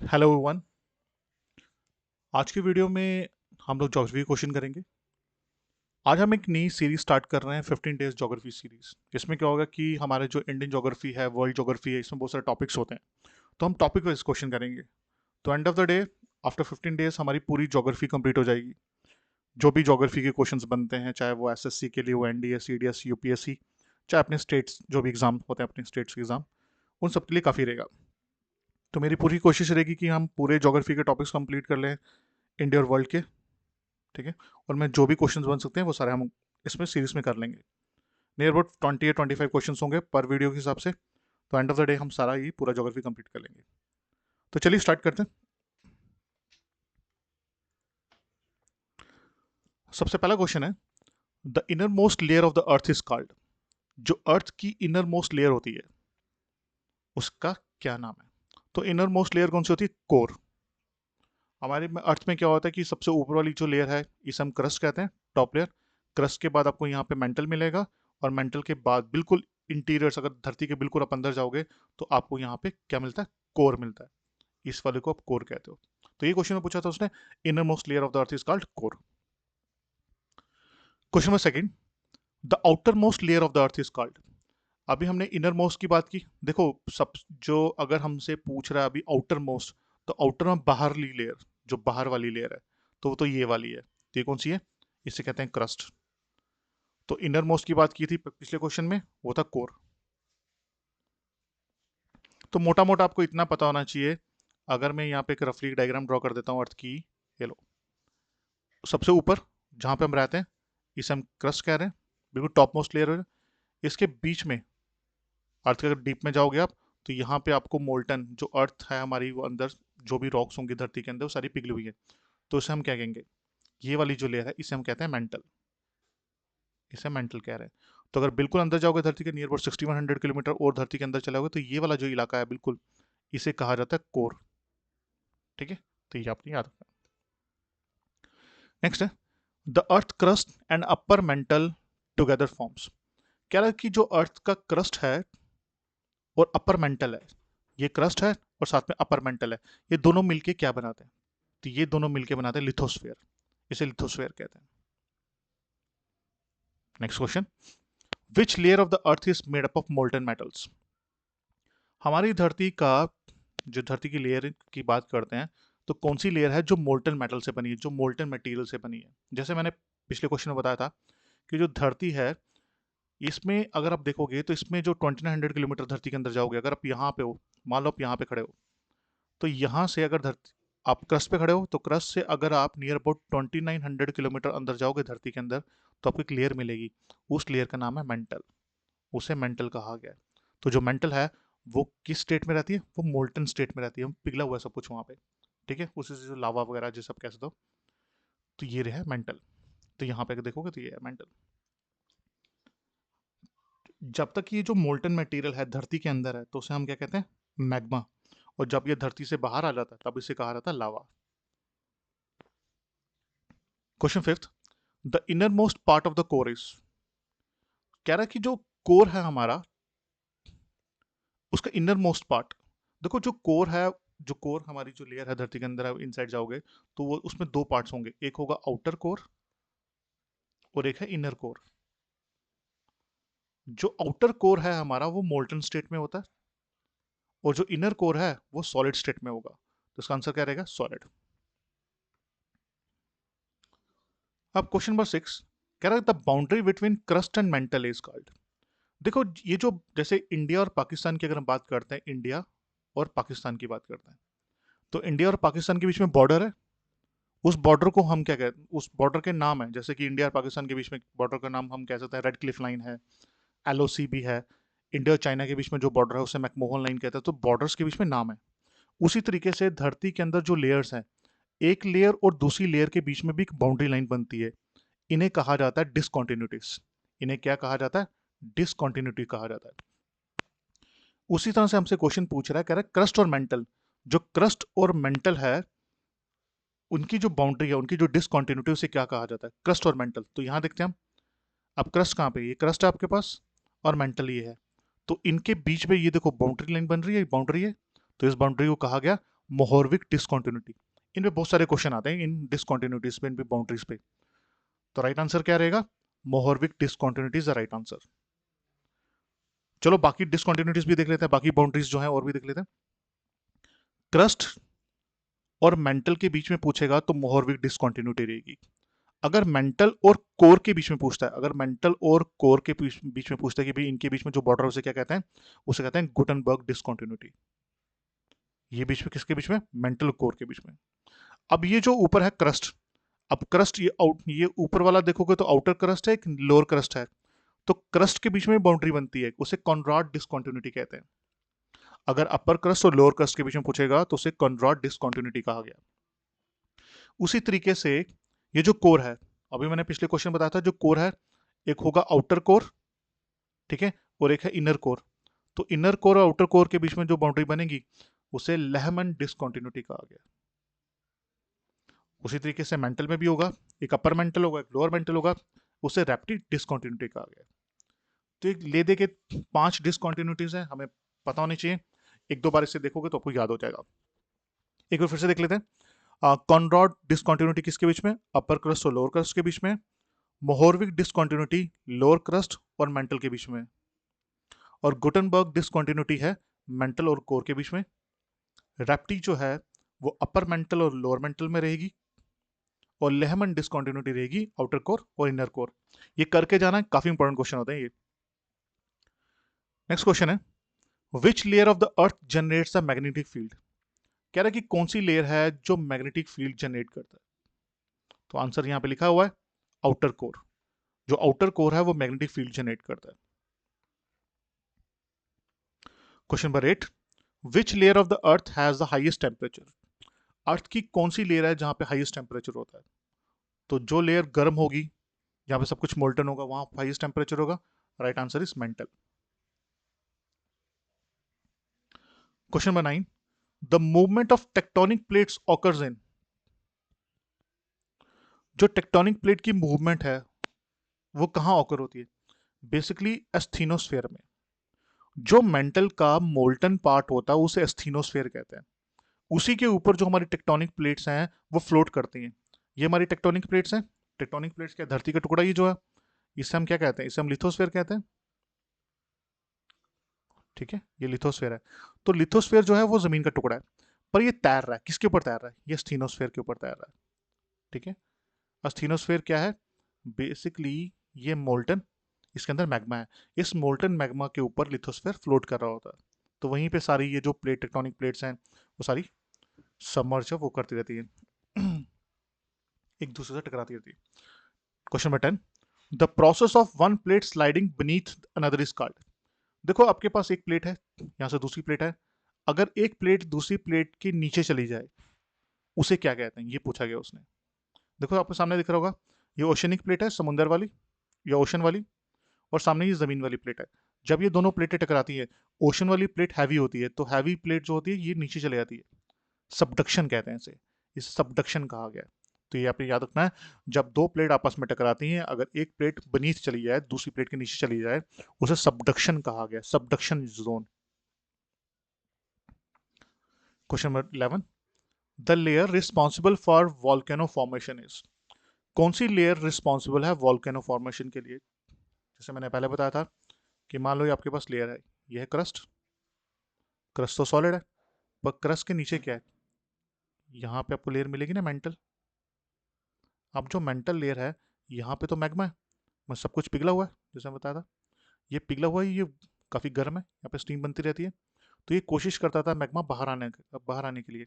Hello everyone. आज की video में हम लोग ज्योग्राफी क्वेश्चन करेंगे। आज हम एक नई सीरीज स्टार्ट कर रहे हैं 15 डेज ज्योग्राफी सीरीज। इसमें क्या होगा कि हमारे जो इंडियन ज्योग्राफी है, वर्ल्ड ज्योग्राफी है, इसमें बहुत सारे टॉपिक्स होते हैं। तो हम टॉपिक वाइज क्वेश्चन करेंगे। तो end of the day, after 15 days हमारी पूरी ज्योग्राफी कंप्लीट हो जाएगी। जो भी ज्योग्राफी के क्वेश्चंस बनते हैं, चाहे वो एसएससी के लिए हो, एनडीए, सीडीएस, यूपीएससी, चाहे अपने स्टेट्स जो भी एग्जाम होते हैं, अपने स्टेट्स के एग्जाम, उन सब के लिए काफ़ी रहेगा। तो मेरी पूरी कोशिश रहेगी कि हम पूरे ज्योग्राफी के टॉपिक्स कंप्लीट कर लें, इंडिया और वर्ल्ड के। ठीक है। और मैं जो भी क्वेश्चंस बन सकते हैं वो सारे हम इसमें सीरीज में कर लेंगे। नियर अबाउट 20 या 25 क्वेश्चन होंगे पर वीडियो के हिसाब से। तो एंड ऑफ द डे हम सारा ये पूरा ज्योग्राफी कंप्लीट कर लेंगे। तो चलिए स्टार्ट करते हैं। सबसे पहला क्वेश्चन है, the inner most layer of the earth is called. जो अर्थ की इनर मोस्ट लेयर होती है उसका क्या नाम है? तो इनर मोस्ट लेयर कौन सी होती है? कोर। हमारे में अर्थ में क्या होता है कि सबसे ऊपर वाली जो लेयर है इसे हम क्रस्ट कहते हैं, टॉप लेयर। क्रस्ट के बाद आपको यहाँ पे मेंटल मिलेगा, और मेंटल के बाद बिल्कुल इंटीरियर, अगर धरती के बिल्कुल आप अंदर जाओगे तो आपको यहाँ पे क्या मिलता है? कोर मिलता है। इस वाले को आप कोर कहते हो। तो ये क्वेश्चन में पूछा था उसने, inner most layer of the earth is called core. Question number second, the outer most layer of the earth is called. अभी हमने इनर मोस्ट की बात की। देखो, सब जो अगर हमसे पूछ रहा है अभी आउटर मोस्ट, तो आउटर में बाहरली लेयर, जो बाहर वाली लेयर है, तो वो तो ये वाली है। तो ये कौन सी है? इसे कहते हैं क्रस्ट। तो इनर मोस्ट की बात की थी पिछले क्वेश्चन में, वो था कोर। तो मोटा मोटा आपको इतना पता होना चाहिए। अगर मैं यहाँ पे एक रफली डायग्राम ड्रॉ कर देता हूँ अर्थ की, ये लो। सबसे ऊपर जहाँ पे हम रहते हैं इसे हम क्रस्ट कह रहे हैं, बिल्कुल टॉप मोस्ट लेयर है। इसके बीच में, अर्थ के अगर डीप में जाओगे आप, तो यहाँ पे आपको मोल्टन, जो अर्थ है हमारी, वो अंदर जो भी रॉक्स होंगी धरती के अंदर, वो सारी पिघली हुई है। तो इसे हम क्या कहेंगे? ये वाली जो लेयर है इसे हम कहते हैं मेंटल। इसे मेंटल कह रहे हैं। तो अगर बिल्कुल अंदर जाओगे धरती के, नियर अबाउट 6100 किलोमीटर और धरती के अंदर चले जाओगे, तो ये वाला जो इलाका है बिल्कुल, इसे कहा जाता है कोर। ठीक है। तो ये आपने याद रखना। नेक्स्ट है, the earth crust and upper mantle together forms. कह रहा है कि जो अर्थ का क्रस्ट है और अपर मेंटल है, ये क्रस्ट है और साथ में अपर मेंटल है, ये दोनों मिलके क्या बनाते हैं? तो ये दोनों मिलके बनाते हैं लिथोस्फेयर। इसे लिथोस्फेयर कहते हैं। Next question, which layer of the earth is made up of molten metals. हमारी धरती का, जो धरती की लेयर की बात करते हैं, तो कौन सी लेयर है जो मोल्टन मेटल से बनी है, जो मोल्टन मटेरियल से बनी है? जैसे मैंने पिछले क्वेश्चन में बताया था कि जो धरती है, इसमें अगर आप देखोगे तो इसमें जो 2900 किलोमीटर धरती के अंदर जाओगे, अगर आप यहाँ पे हो, मान लो आप यहाँ पे खड़े हो, तो यहाँ से अगर धरती, आप क्रस्ट पे खड़े हो, तो क्रस्ट से अगर आप नियर अबाउट 2900 किलोमीटर अंदर जाओगे धरती के अंदर, तो आपको एक लेयर मिलेगी। उस लेयर का नाम है मेंटल। उसे मेंटल कहा गया है। तो जो मेंटल है वो किस स्टेट में रहती है? वो मोल्टन स्टेट में रहती है, पिघला हुआ है सब कुछ वहाँ पे। ठीक है। उसी से जो लावा वगैरह जो सब कह सकते हो, तो ये रहा मेंटल। तो यहाँ पे अगर देखोगे तो ये है मेंटल। जब तक ये जो मोल्टन मटेरियल है धरती के अंदर है, तो उसे हम क्या कहते हैं? मैग्मा। और जब ये धरती से बाहर आ जाता है तब इसे कहा जाता है lava. Question fifth, the innermost part of the core is. कह रहा है कि जो कोर है हमारा, उसका इनर मोस्ट पार्ट। देखो, जो कोर है, जो कोर हमारी जो लेयर है धरती के अंदर है, इनसाइड जाओगे तो वो उसमें दो पार्ट्स होंगे, एक होगा आउटर कोर और एक है इनर कोर। जो आउटर कोर है हमारा वो मोल्टन स्टेट में होता है, और जो इनर कोर है वो सॉलिड स्टेट में होगा। तो इसका आंसर क्या रहेगा? सॉलिड। अब क्वेश्चन नंबर सिक्स, कह रहा है the boundary between crust and mental is called. देखो, ये जो जैसे इंडिया और पाकिस्तान की अगर हम बात करते हैं, इंडिया और पाकिस्तान की बात करते हैं, तो इंडिया और पाकिस्तान के बीच में बॉर्डर है। उस बॉर्डर को हम क्या कहते हैं? उस बॉर्डर के नाम है, जैसे कि इंडिया और पाकिस्तान के बीच में बॉर्डर का नाम हम कह सकते हैं रेड क्लिफ लाइन है, एलओसी भी है। इंडिया और चाइना के बीच में जो बॉर्डर है उसे मैकमोहन लाइन कहते हैं। तो बॉर्डर्स के बीच में नाम है। उसी तरीके से धरती के अंदर जो लेयर्स हैं, एक लेयर और दूसरी लेयर के बीच में भी एक बाउंड्री लाइन बनती है। इन्हें कहा जाता है डिसकॉन्टिन्यूटीज। इन्हें क्या कहा जाता है? डिसकॉन्टिन्यूटी कहा जाता है। उसी तरह से हमसे क्वेश्चन पूछ रहा है, कह रहा है क्रस्ट और मेंटल, जो क्रस्ट और मेंटल है उनकी जो बाउंड्री है, उनकी जो डिसकॉन्टिन्यूटी, उसे क्या कहा जाता है? क्रस्ट और मेंटल। तो यहां देखते हैं हम, अब क्रस्ट कहाँ पे? ये क्रस्ट है आपके पास, और मेंटल ये है। तो इनके बीच में ये देखो बाउंड्री लाइन बन रही है, बाउंड्री है। तो इस बाउंड्री को कहा गया मोहरविक डिसकंटिन्यूटी। इनमें बहुत सारे क्वेश्चन आते हैं इन डिसकंटिन्यूटीज पे, इन पे बाउंड्रीज पे। तो राइट आंसर क्या रहेगा? Mohorovicic discontinuity is the right answer. चलो बाकी डिसकंटिन्यूटीज भी देख लेते हैं, बाकी बाउंड्रीज जो है और भी देख लेते हैं। क्रस्ट और मेंटल के बीच में पूछेगा तो मोहरविक डिसकंटिन्यूटी रहेगी। अगर मेंटल और कोर के बीच में पूछता है, अगर मेंटल और कोर के बीच में पूछता है कि भाई इनके बीच में जो बॉर्डर, उसे क्या कहते हैं? उसे कहते हैं गुटनबर्ग डिसकंटिन्यूटी। ये बीच में किसके बीच में? मेंटल और कोर के बीच में। अब ये जो ऊपर है क्रस्ट, अब क्रस्ट ये ऊपर वाला देखोगे तो आउटर क्रस्ट है, एक लोअर क्रस्ट है। तो क्रस्ट के बीच में बाउंड्री बनती है, उसे कॉनराड डिसकंटिन्यूटी कहते हैं। अगर अपर क्रस्ट और लोअर क्रस्ट के बीच में पूछेगा तो उसे कॉनराड डिसकंटिन्यूटी कहा गया। उसी तरीके से ये जो कोर है, अभी मैंने पिछले क्वेश्चन बताया था, जो कोर है एक होगा आउटर कोर, ठीक है, और एक है इनर कोर। तो इनर कोर और आउटर कोर के बीच में जो बाउंड्री बनेगी उसे लेहमन डिसकंटिन्यूटी कहा गया। उसी तरीके से मेंटल में भी होगा, एक अपर मेंटल होगा, एक लोअर मेंटल होगा, उसे रैप्टी डिसकंटिन्यूटी कहा गया। तो एक ले दे के 5 डिसकंटिन्यूटीज हैं, हमें पता होनी चाहिए। एक दो बार इसे देखोगे तो आपको याद हो जाएगा। एक बार फिर से देख लेते हैं। कॉनरॉड डिसकंटिन्यूटी किसके बीच में? अपर क्रस्ट और लोअर क्रस्ट के बीच में। मोहरविक डिसकंटिन्यूटी लोअर क्रस्ट और मेंटल के बीच में। और गुटनबर्ग डिसकंटिन्यूटी है मेंटल और कोर के बीच में। रैप्टी जो है वो अपर मेंटल और लोअर मेंटल में रहेगी। और लेहमन डिसकंटिन्यूटी रहेगी आउटर कोर और इनर कोर। ये करके जाना, काफी इंपॉर्टेंट क्वेश्चन होते हैं ये। नेक्स्ट क्वेश्चन है, विच layer of the earth generates the magnetic field? कह रहा है कि कौन सी लेयर है जो मैग्नेटिक फील्ड जनरेट करता है? तो आंसर यहां पे लिखा हुआ है आउटर कोर। जो आउटर कोर है वो मैग्नेटिक फील्ड जनरेट करता है। Question number 8, which layer of the earth has the highest temperature? Earth की कौन सी लेयर है जहां पे हाईएस्ट टेम्परेचर होता है? तो जो लेयर गर्म होगी, जहां पे सब कुछ मोल्टन होगा, वहां हाईएस्ट टेम्परेचर होगा। Right answer is mental. Question number 9, the movement of tectonic plates occurs in? जो टेक्टोनिक प्लेट की मूवमेंट है वो कहाँ ऑकर होती है? बेसिकली एस्थीनोस्फेयर में। जो मेंटल का मोल्टन पार्ट होता है उसे एस्थीनोस्फेयर कहते हैं। उसी के ऊपर जो हमारी टेक्टोनिक प्लेट्स हैं वो फ्लोट करती हैं। ये हमारी टेक्टोनिक प्लेट्स हैं। टेक्टोनिक प्लेट्स क्या, धरती का टुकड़ा, ये जो है इसे हम क्या कहते हैं? इसे हम लिथोस्फेयर कहते हैं। ठीक है, ये लिथोस्फेयर है। तो लिथोस्फेयर जो है वो जमीन का टुकड़ा है, पर ये तैर रहा है, किसके ऊपर तैर रहा है? ये स्टीनोस्फेयर के ऊपर तैर रहा है। ठीक है, अस्थिनोस्फेयर क्या है? बेसिकली ये मोल्टन, इसके अंदर मैग्मा है। इस मोल्टन मैग्मा के ऊपर लिथोस्फेयर फ्लोट कर रहा होता है। तो वहीं पे सारी ये जो प्लेट, टेक्टोनिक प्लेट्स हैं, वो सारी सबमर्ज वो करती रहती है, एक दूसरे से टकराती रहती है। Question number 10, the process of one plate sliding beneath another is called? देखो आपके पास एक प्लेट है, यहाँ से दूसरी प्लेट है। अगर एक प्लेट दूसरी प्लेट के नीचे चली जाए उसे क्या कहते हैं? ये पूछा गया उसने। देखो आपके सामने दिख रहा होगा, ये ओशनिक प्लेट है, समुंदर वाली या ओशन वाली, और सामने ये जमीन वाली प्लेट है। जब ये दोनों प्लेटें टकराती है, ओशन वाली प्लेट हैवी होती है, तो हैवी प्लेट जो होती है ये नीचे चले जाती है। सबडक्शन कहते हैं इसे, इसे सबडक्शन कहा गया है। तो ये आपने याद रखना है, जब दो प्लेट आपस में टकराती हैं, अगर एक प्लेट बनीथ चली जाए, दूसरी प्लेट के नीचे चली जाए, उसे सबडक्शन कहा गया, subduction zone. Question number 11, the layer responsible for volcano formation is? कौन सी लेयर रिस्पॉन्सिबल है वॉल्केनो फॉर्मेशन के लिए? जैसे मैंने पहले बताया था कि मान लो ये आपके पास लेयर है, ये है क्रस्ट। क्रस्ट तो सॉलिड है, पर क्रस्ट के नीचे क्या है? यहाँ पे आपको लेयर मिलेगी ना मेंटल। अब जो मेंटल लेयर है, यहाँ पे तो मैग्मा है, मैं सब कुछ पिघला हुआ है, जैसे मैं बताया था। ये पिघला हुआ है, ये काफ़ी गर्म है, यहाँ पे स्टीम बनती रहती है। तो ये कोशिश करता था मैग्मा बाहर आने के लिए।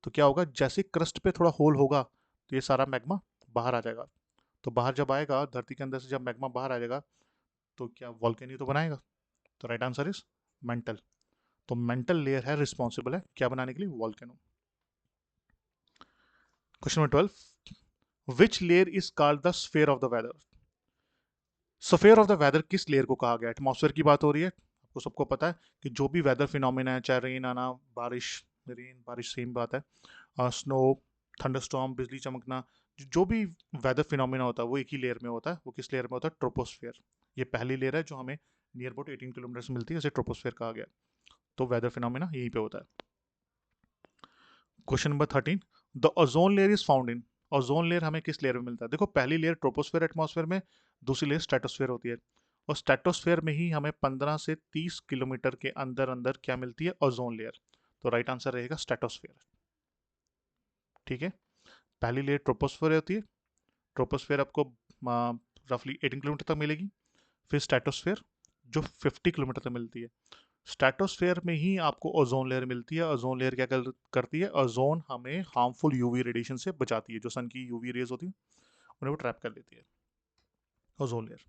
तो क्या होगा, जैसे क्रस्ट पे थोड़ा होल होगा तो ये सारा मैग्मा बाहर आ जाएगा। तो बाहर जब आएगा, धरती के अंदर से जब मैग्मा बाहर आ जाएगा, तो क्या वॉल्केनो तो बनाएगा। तो राइट आंसर इज मेंटल। तो मेंटल लेयर है, रिस्पॉन्सिबल है क्या बनाने के लिए? Volcano. Question number 12, which layer is called the sphere of the weather? Sphere of the weather किस लेयर को कहा गया? एटमॉस्फेयर की बात हो रही है। आपको सबको पता है कि जो भी वेदर फिनोमिना है, चाहे रेन आना, बारिश, रेन बारिश सेम बात है, स्नो, थंडरस्टॉर्म, बिजली चमकना, जो भी वेदर फिनोमिना होता है वो एक ही लेयर में होता है। वो किस लेयर में होता है? ट्रोपोस्फेयर। ये पहली लेयर है जो हमें नियर अबाउट 18 किलोमीटर से मिलती है, इसे ट्रोपोस्फेयर कहा गया। तो वेदर फिनोमिना यहीं पे होता है। Question number 13, the ozone layer is found in, ozone layer हमें किस लेयर में मिलता है? देखो पहली लेयर ट्रोपोस्फेयर एटमॉस्फेयर में, दूसरी लेयर स्ट्रेटोस्फेयर होती है, और स्ट्रेटोस्फेयर में ही हमें 15 से 30 किलोमीटर के अंदर अंदर क्या मिलती है? Ozone layer. तो राइट आंसर रहेगा स्ट्रेटोस्फेयर। ठीक है, पहली लेयर ट्रोपोस्फेयर होती है, ट्रोपोस्फेयर आपको रफली 18 किलोमीटर तक मिलेगी। फिर स्ट्रेटोस्फेयर जो 50 किलोमीटर तक मिलती है। स्ट्रेटोस्फेयर में ही आपको ओजोन लेयर मिलती है। ओजोन लेयर क्या करती है? ओजोन हमें हार्मफुल यूवी रेडिएशन से बचाती है, जो सन की यूवी रेज होती है उन्हें वो ट्रैप कर लेती है, ओजोन लेयर।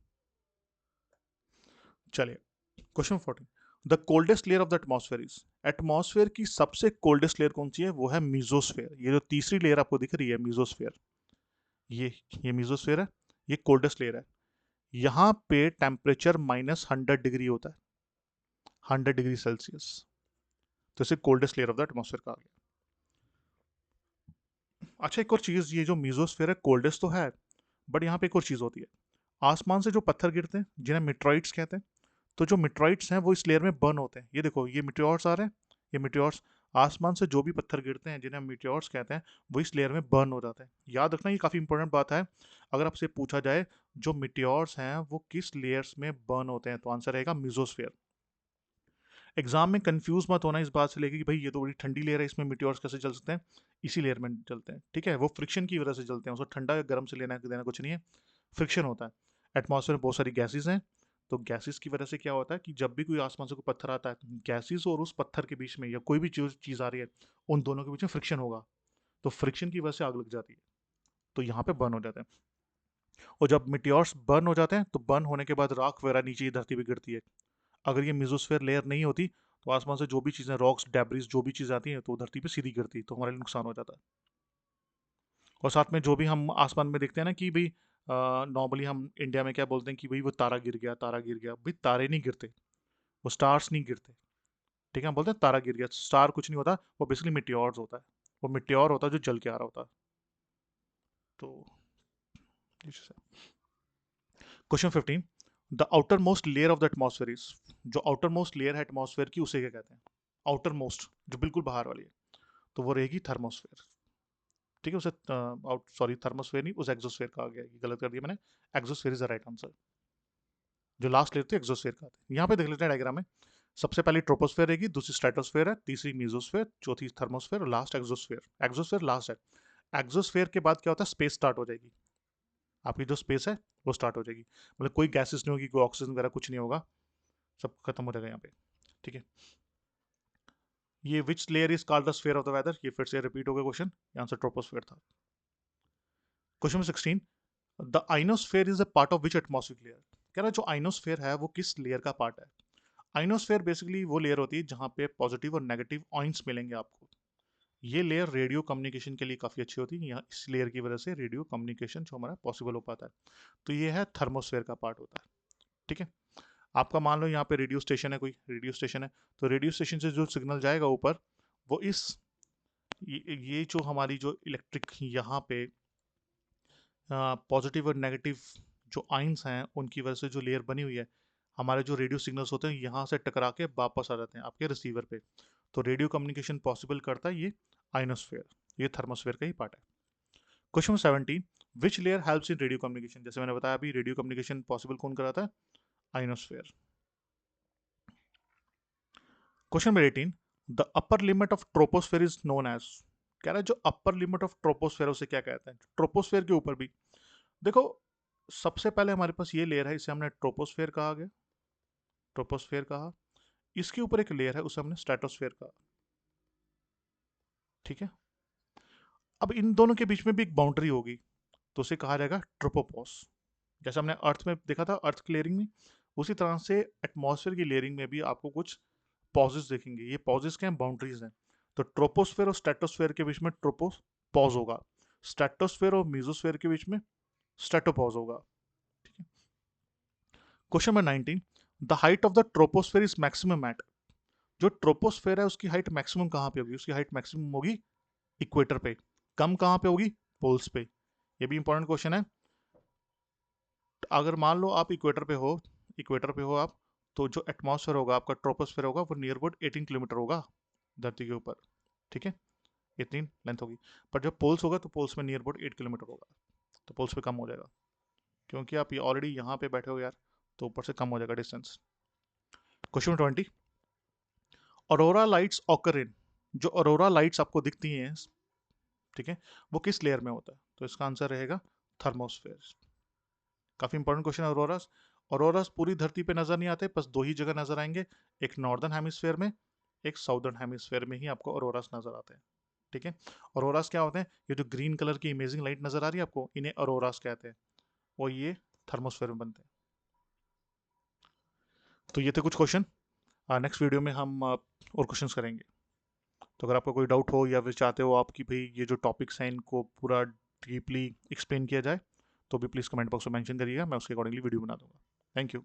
चलिए, question 14, the coldest layer of the atmosphere is, atmosphere की सबसे कोल्डेस्ट लेयर कौन सी है? वो है मीजोस्फेयर। ये जो तीसरी लेयर आपको दिख रही है मीजोस्फेयर, ये ये मीजोस्फेयर है, ये कोल्डेस्ट लेयर है। यहाँ पे टेम्परेचर -100 डिग्री होता है, 100 डिग्री सेल्सियस। तो इसे coldest layer of the atmosphere कहा गया। अच्छा, एक और चीज़, ये जो मीजोस्फेयर है कोल्डेस्ट तो है, बट यहाँ पे एक और चीज़ होती है, आसमान से जो पत्थर गिरते हैं जिन्हें मिट्रॉइड्स कहते हैं, तो जो मिट्रॉइड्स हैं वो इस लेयर में बर्न होते हैं। ये देखो, ये मिट्योर्स आ रहे हैं, ये मिट्योर्स, आसमान से जो भी पत्थर गिरते हैं जिन्हें हम मिट्योर्स कहते हैं, वो इस लेयर में बर्न हो जाते हैं। याद रखना, ये काफ़ी इंपॉर्टेंट बात है। अगर आपसे पूछा जाए जो मिट्योर्स हैं वो किस लेयर्स में बर्न होते हैं, तो आंसर रहेगा मिजोस्फेयर। एग्जाम में कंफ्यूज मत होना इस बात से लेके कि भाई ये तो बड़ी ठंडी लेयर है, इसमें मिट्योर्स कैसे चल सकते हैं? इसी लेयर में चलते हैं, ठीक है? वो फ्रिक्शन की वजह से चलते हैं, उसको ठंडा या गर्म से लेना देना कुछ नहीं है, फ्रिक्शन होता है। एटमॉस्फेयर में बहुत सारी गैसेज हैं, तो गैसेस की वजह से क्या होता है कि जब भी कोई आसमान से कोई पत्थर आता है, गैसेस और उस पत्थर के बीच में या कोई भी चीज़ आ रही है, उन दोनों के बीच में फ्रिक्शन होगा, तो फ्रिक्शन की वजह से आग लग जाती है, तो यहाँ पे बर्न हो जाते हैं। और जब मिट्योर्स बर्न हो जाते हैं तो बर्न होने के बाद राख वगैरह नीचे धरती पे गिरती है। अगर ये मिजोस्फेयर लेयर नहीं होती तो आसमान से जो भी चीज़ें, रॉक्स, डेब्रिस, जो भी चीज़ आती हैं तो धरती पे सीधी गिरती, तो हमारे लिए नुकसान हो जाता है। और साथ में जो भी हम आसमान में देखते हैं ना कि भाई, नॉर्मली हम इंडिया में क्या बोलते हैं कि भाई वो तारा गिर गया, तारा गिर गया। भाई तारे नहीं गिरते, वो स्टार्स नहीं गिरते, ठीक है? हम बोलते हैं तारा गिर गया, स्टार कुछ नहीं होता, वो बेसिकली मिट्योर्स होता है। वो मिट्योर होता है जो जल के आ रहा होता है। तो question 15, the outer most layer of the atmosphere is, जो आउटर मोस्ट लेयर है एटमॉस्फेयर की उसे क्या कहते हैं? आउटर मोस्ट जो बिल्कुल बाहर वाली है, तो वो रहेगी थर्मोस्फेयर। ठीक है, उसे आउट, सॉरी थर्मोस्फेयर नहीं, उस एक्सोस्फेयर कहा गया है, गलत कर दिया मैंने। Exosphere is the right answer. जो लास्ट लेयर थी एक्सोस्फेयर का, यहाँ पे देख लेते हैं डायग्राम में। सबसे पहले ट्रोपोस्फेयर रहेगी, दूसरी स्ट्रेटोस्फेयर है, तीसरी मीजोस्फेयर, चौथी थर्मोस्फेयर और लास्ट एक्सोस्फेयर। एक्सोस्फेयर लास्ट है। एक्सोस्फेयर के बाद क्या होता है? स्पेस स्टार्ट हो जाएगी, आपकी जो स्पेस है वो स्टार्ट हो जाएगी। मतलब कोई गैसेस नहीं होगी, कोई ऑक्सीजन वगैरह कुछ नहीं होगा, सब खत्म हो जाएगा यहाँ पे। ठीक है, ये which layer is called the sphere of the weather, ये फिर से रिपीट हो गया क्वेश्चन, आंसर ट्रोपोस्फेयर था। Question 16, the ionosphere is a part of which atmospheric layer, कह रहा है जो आइनोस्फेयर है वो किस लेयर का पार्ट है? आइनोस्फेयर बेसिकली वो लेयर होती है जहाँ पे पॉजिटिव और नेगेटिव आइंस मिलेंगे आपको। ये लेयर रेडियो कम्युनिकेशन के लिए काफ़ी अच्छी होती है, यहाँ इस लेयर की वजह से रेडियो कम्युनिकेशन जो हमारा पॉसिबल हो पाता है। तो ये है थर्मोस्फेयर का पार्ट होता है। ठीक है, आपका मान लो यहाँ पे रेडियो स्टेशन है, कोई रेडियो स्टेशन है, तो रेडियो स्टेशन से जो सिग्नल जाएगा ऊपर, वो इस ये जो हमारी जो इलेक्ट्रिक यहाँ पे पॉजिटिव और नेगेटिव जो आइंस हैं उनकी वजह से जो लेयर बनी हुई है, हमारे जो रेडियो सिग्नल्स होते हैं यहाँ से टकरा के वापस आ जाते हैं आपके रिसीवर पे। तो रेडियो कम्युनिकेशन पॉसिबल करता है ये आइनोस्फेयर, ये थर्मोस्फेयर का ही पार्ट है। Question 17, which layer helps in radio communication, जैसे मैंने बताया अभी रेडियो कम्युनिकेशन पॉसिबल कौन कराता है? Ionosphere. Question number 18, the upper limit of troposphere is known as, कह रहा है जो अपर लिमिट ऑफ ट्रोपोस्फेयर उसे क्या कहते हैं? ट्रोपोस्फेयर के ऊपर भी देखो, सबसे पहले हमारे पास ये लेयर है, इसे हमने ट्रोपोस्फेयर कहा गया, ट्रोपोस्फेयर कहा। इसके ऊपर एक लेयर है, उसे हमने स्ट्रेटोस्फेयर कहा। ठीक है, अब इन दोनों के बीच में भी एक बाउंड्री होगी, तो उसे कहा जाएगा ट्रोपोपॉस। जैसे हमने अर्थ में देखा था, अर्थ क्लियरिंग में, उसी तरह से एटमॉस्फेयर की लेयरिंग में भी आपको कुछ पॉजेस देखेंगे। ये पॉजेस क्या हैं? बाउंड्रीज हैं। तो ट्रोपोस्फेयर और स्ट्रेटोस्फेयर के बीच में ट्रोपोस पॉज होगा, स्ट्रेटोस्फेयर और मीजोस्फेयर के बीच में स्ट्रेटोपॉज होगा। ठीक है, question number 19, the height of the troposphere is maximum at, जो ट्रोपोस्फेयर है उसकी हाइट मैक्सिमम कहाँ पे होगी? उसकी हाइट मैक्सिमम होगी इक्वेटर पे। कम कहाँ पे होगी? पोल्स पे। ये भी इंपॉर्टेंट क्वेश्चन है। अगर मान लो आप इक्वेटर पे हो, इक्वेटर पे हो आप, तो जो एटमॉस्फेयर होगा आपका, ट्रोपोस्फेयर होगा, वो नियर अबाउट 18 किलोमीटर होगा धरती के ऊपर। ठीक है, इतनी लेंथ होगी। पर जब पोल्स होगा तो पोल्स में नियर अबाउट 8 किलोमीटर होगा, तो पोल्स पे कम हो जाएगा, क्योंकि आप ये ऑलरेडी यहाँ पे बैठे हो यार, तो ऊपर से कम हो जाएगा distance. Question 20, Arora lights occur in, जो अरोरा लाइट्स आपको दिखती हैं, ठीक है, वो किस लेयर में होता है? तो इसका आंसर रहेगा थर्मोस्फेयर। काफी इंपॉर्टेंट क्वेश्चन है ऑरोरास। ऑरोरास पूरी धरती पे नजर नहीं आते, बस दो ही जगह नजर आएंगे, एक नॉर्दर्न हेमिस्फेयर में, एक साउदर्न हेमिस्फेयर में ही आपको ऑरोरास नजर आते हैं, ठीक है। ऑरोरास क्या होते हैं? ये जो ग्रीन कलर की इमेजिंग लाइट नजर आ रही है आपको, इन्हें ऑरोरास कहते हैं, और ये थर्मोस्फेयर में बनते हैं। तो ये थे कुछ क्वेश्चन। नेक्स्ट वीडियो में हम और क्वेश्चंस करेंगे। तो अगर आपको कोई डाउट हो या फिर चाहते हो आप कि भाई ये जो टॉपिक्स हैं इनको पूरा डीपली एक्सप्लेन किया जाए, तो भी प्लीज़ कमेंट बॉक्स में मेंशन करिएगा, मैं उसके अकॉर्डिंगली वीडियो बना दूंगा। Thank you.